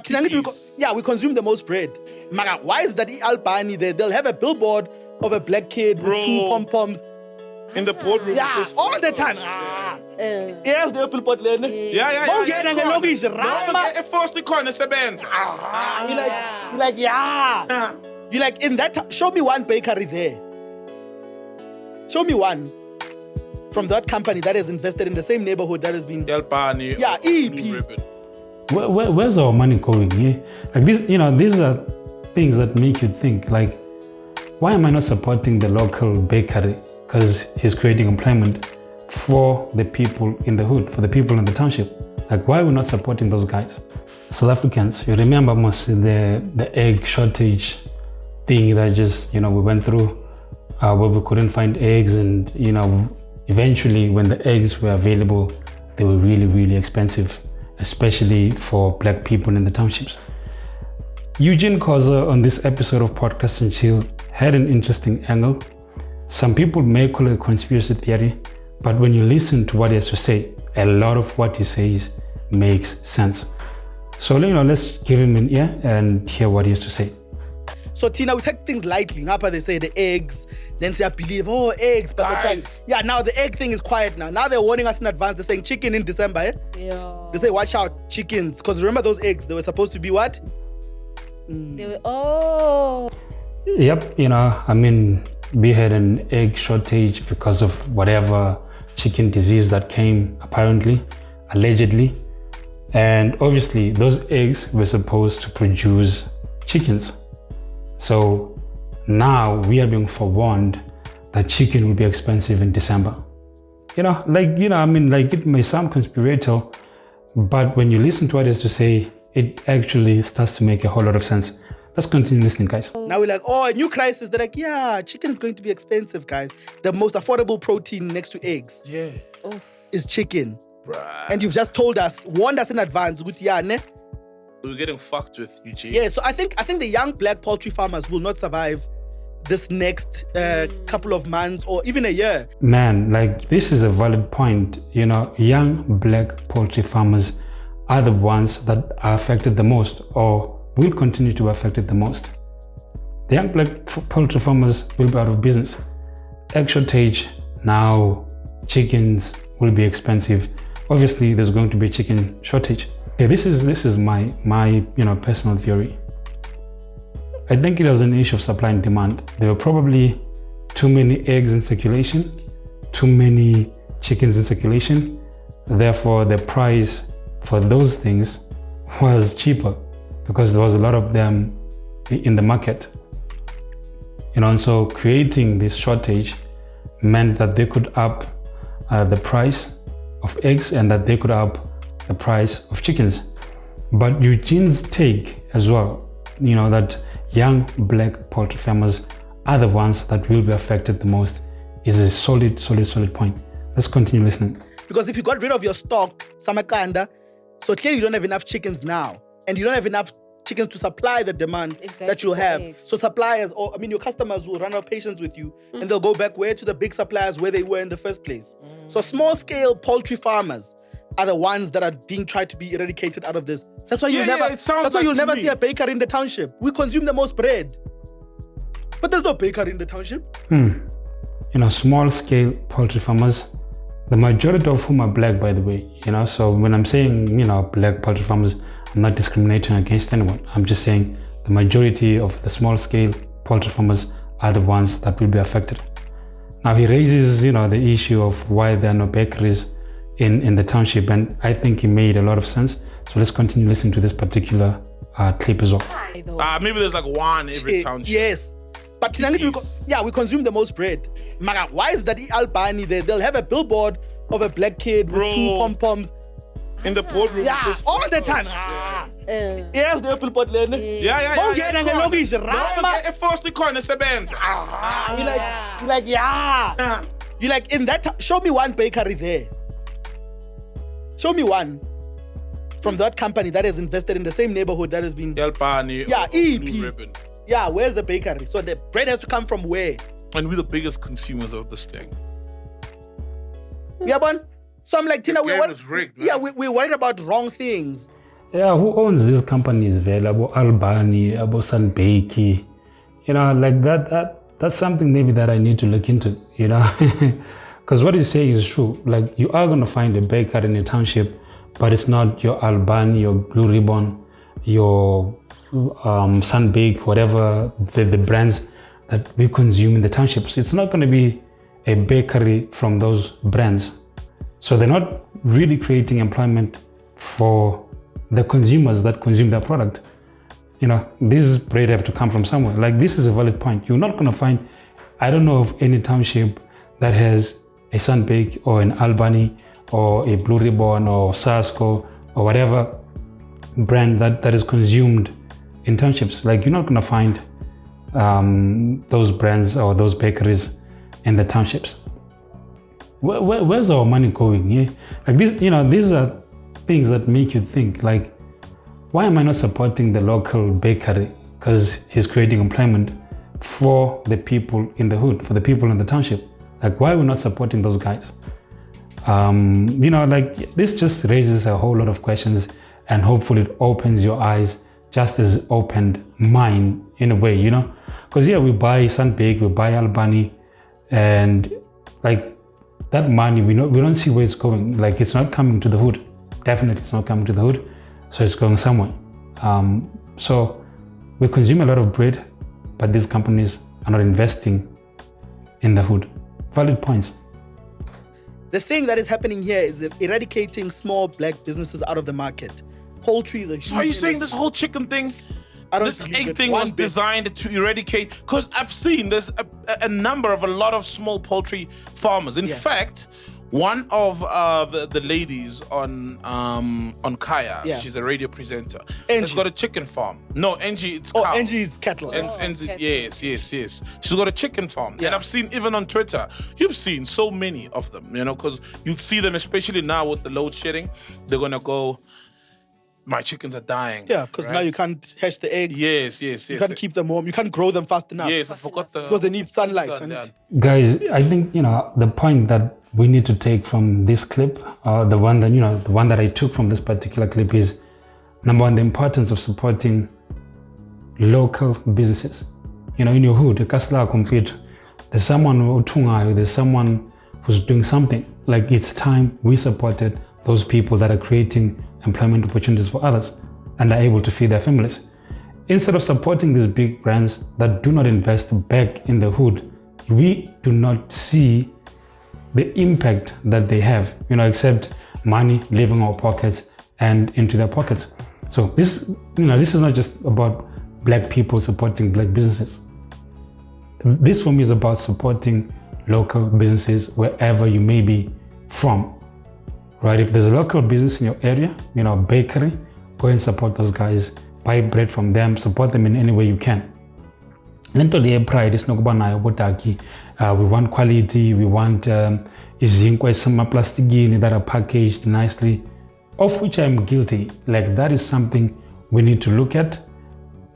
But we consume the most bread. Mara, why is that Albany there? They'll have a billboard of a black kid with two pom-poms. In the boardroom. Yeah, all the time. Yes, the billboard. Yeah. You like in that. Show me one bakery there. Show me one from that company that has invested in the same neighborhood that has been. Yeah, EP. Where's our money going? Yeah, like this. These are things that make you think. Like, why am I not supporting the local bakery? Because he's creating employment for the people in the hood, for the people in the township. Like, why are we not supporting those guys? South Africans, you remember most the egg shortage thing that just, we went through, where we couldn't find eggs, and, eventually when the eggs were available, they were really, really expensive, especially for black people in the townships. Eugene Khoza on this episode of Podcast and Chill had an interesting angle. Some people may call it a conspiracy theory, but when you listen to what he has to say, a lot of what he says makes sense. So, let's give him an ear and hear what he has to say. So, Tina, we take things lightly. Napa, they say the eggs. Then say, I believe, eggs. But the price. Yeah, now the egg thing is quiet now. Now they're warning us in advance. They're saying chicken in December, eh? Yeah. They say, watch out, chickens. Because remember those eggs? They were supposed to be what? They were, Yep, we had an egg shortage because of whatever chicken disease that came, apparently, allegedly. And obviously, those eggs were supposed to produce chickens. So now we are being forewarned that chicken will be expensive in December. It may sound conspiratorial, but when you listen to what it has to say, it actually starts to make a whole lot of sense. Let's continue listening, guys. Now we're like, a new crisis. They're like, yeah, chicken is going to be expensive, guys. The most affordable protein next to eggs is chicken. Right. And you've just warned us in advance. We're getting fucked with, Eugene. Yeah, so I think the young black poultry farmers will not survive this next couple of months or even a year. Man, this is a valid point. Young black poultry farmers are the ones that are affected the most, or will continue to be affected the most. The young black poultry farmers will be out of business. Egg shortage, now chickens will be expensive. Obviously, there's going to be a chicken shortage. Okay, this is my personal theory. I think it was an issue of supply and demand. There were probably too many eggs in circulation, too many chickens in circulation. Therefore, the price for those things was cheaper, because there was a lot of them in the market. And so creating this shortage meant that they could up the price of eggs and that they could up the price of chickens. But Eugene's take as well, that young black poultry farmers are the ones that will be affected the most, is a solid point. Let's continue listening. Because if you got rid of your stock, Samakanda, so clearly you don't have enough chickens now. And you don't have enough chickens to supply the demand that you'll have. Eggs. So suppliers, your customers will run out of patience with you and they'll go back to the big suppliers where they were in the first place. So small scale poultry farmers are the ones that are being tried to be eradicated out of this. That's why you'll never see a bakery in the township. We consume the most bread. But there's no bakery in the township. Small scale poultry farmers, the majority of whom are black, by the way, so when I'm saying, black poultry farmers, I'm not discriminating against anyone. I'm just saying the majority of the small scale poultry farmers are the ones that will be affected. Now he raises, the issue of why there are no bakeries in the township, and I think he made a lot of sense. So let's continue listening to this particular clip as well. Maybe there's one every township. Yes. But we consume the most bread. Mara, why is that Albany there? They'll have a billboard of a black kid with two pom-poms. In the boardroom. Yeah, all the time. Yes, the billboard. Yeah. You like in that. Show me one bakery there. Show me one from that company that has invested in the same neighborhood that has been. EP. Yeah, where's the bakery? So the bread has to come from where? And we're the biggest consumers of this thing. Yeah, but so I'm like, Tina, we're rigged, worried about wrong things. Yeah, who owns these companies? Abo Albani, Abo Sunbakey, like that's something maybe that I need to look into, because what he's saying is true. Like, you are going to find a baker in a township, but it's not your Albani, your Blue Ribbon, your Sunbake, whatever the brands that we consume in the townships. It's not going to be a bakery from those brands. So they're not really creating employment for the consumers that consume their product. This bread have to come from somewhere. Like, this is a valid point. You're not going to find, I don't know of any township that has a Sunbake or an Albany or a Blue Ribbon or Sasco or whatever brand that is consumed in townships. Like, you're not going to find those brands or those bakeries in the townships. Where's our money going? Yeah? Like, this, these are things that make you think, like, why am I not supporting the local bakery? Because he's creating employment for the people in the hood, for the people in the township. Like, why are we not supporting those guys? Like, this just raises a whole lot of questions, and hopefully it opens your eyes just as it opened mine in a way, Because we buy Sunbake, we buy Albany, and like, that money, we don't see where it's going. Like, it's not coming to the hood. Definitely it's not coming to the hood. So it's going somewhere. So we consume a lot of bread, but these companies are not investing in the hood. Valid points. The thing that is happening here is eradicating small black businesses out of the market. Poultry is a huge So are you saying industry. this whole chicken thing, I don't this believe egg it thing one was bit. designed to eradicate? Because I've seen there's a lot of small poultry farmers. In fact, one of the ladies on Kaya, she's a radio presenter, has got a chicken farm. No, Angie, it's cows. Angie's cattle. Angie, yes. She's got a chicken farm. And I've seen, even on Twitter, you've seen so many of them, because you see them, especially now with the load shedding. They're going to go, my chickens are dying. Yeah, because now you can't hatch the eggs. Yes. You can't keep them warm. You can't grow them fast enough. Yes, I forgot because they need sunlight. Guys, I think, the point that we need to take from this clip, the one that I took from this particular clip is, number one, the importance of supporting local businesses. In your hood, there's someone who's doing something. Like, it's time we supported those people that are creating employment opportunities for others and are able to feed their families. Instead of supporting these big brands that do not invest back in the hood, we do not see the impact that they have, except money leaving our pockets and into their pockets. So this is not just about black people supporting black businesses. This for me is about supporting local businesses wherever you may be from. Right, if there's a local business in your area, bakery, go and support those guys, buy bread from them, support them in any way you can. Pride is not we want quality, we want some plastic that are packaged nicely, of which I'm guilty. Like, that is something we need to look at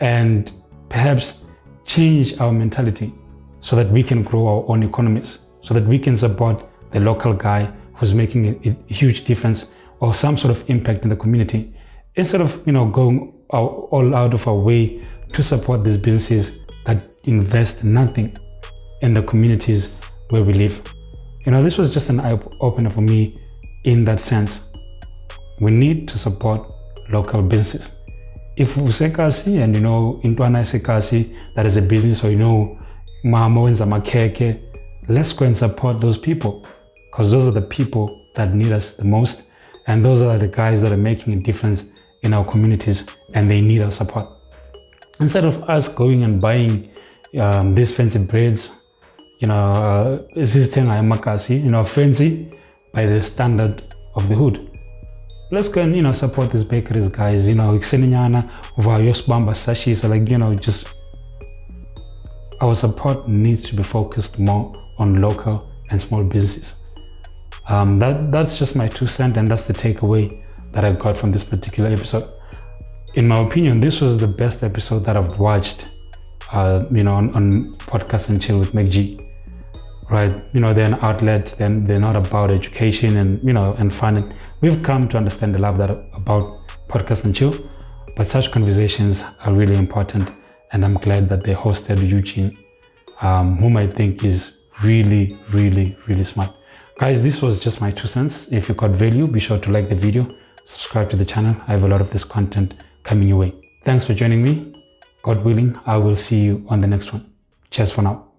and perhaps change our mentality so that we can grow our own economies, so that we can support the local guy who's making a huge difference or some sort of impact in the community, instead of going all out of our way to support these businesses that invest nothing in the communities where we live. This was just an eye-opener for me in that sense. We need to support local businesses. If usekasi and intwana sekasi, that is a business, or mama wenza makeke, let's go and support those people. Because those are the people that need us the most, and those are the guys that are making a difference in our communities, and they need our support. Instead of us going and buying these fancy breads, fancy by the standard of the hood. Let's go and support these bakeries, guys. Just our support needs to be focused more on local and small businesses. That's just my 2 cents, and that's the takeaway that I got from this particular episode. In my opinion, this was the best episode that I've watched, on Podcast and Chill with McG. Right? They're an outlet, then they're not about education and, and fun. And we've come to understand the love about podcast and chill, but such conversations are really important, and I'm glad that they hosted Eugene, whom I think is really, really, really smart. Guys, this was just my 2 cents. If you got value, be sure to like the video, subscribe to the channel. I have a lot of this content coming your way. Thanks for joining me. God willing, I will see you on the next one. Cheers for now.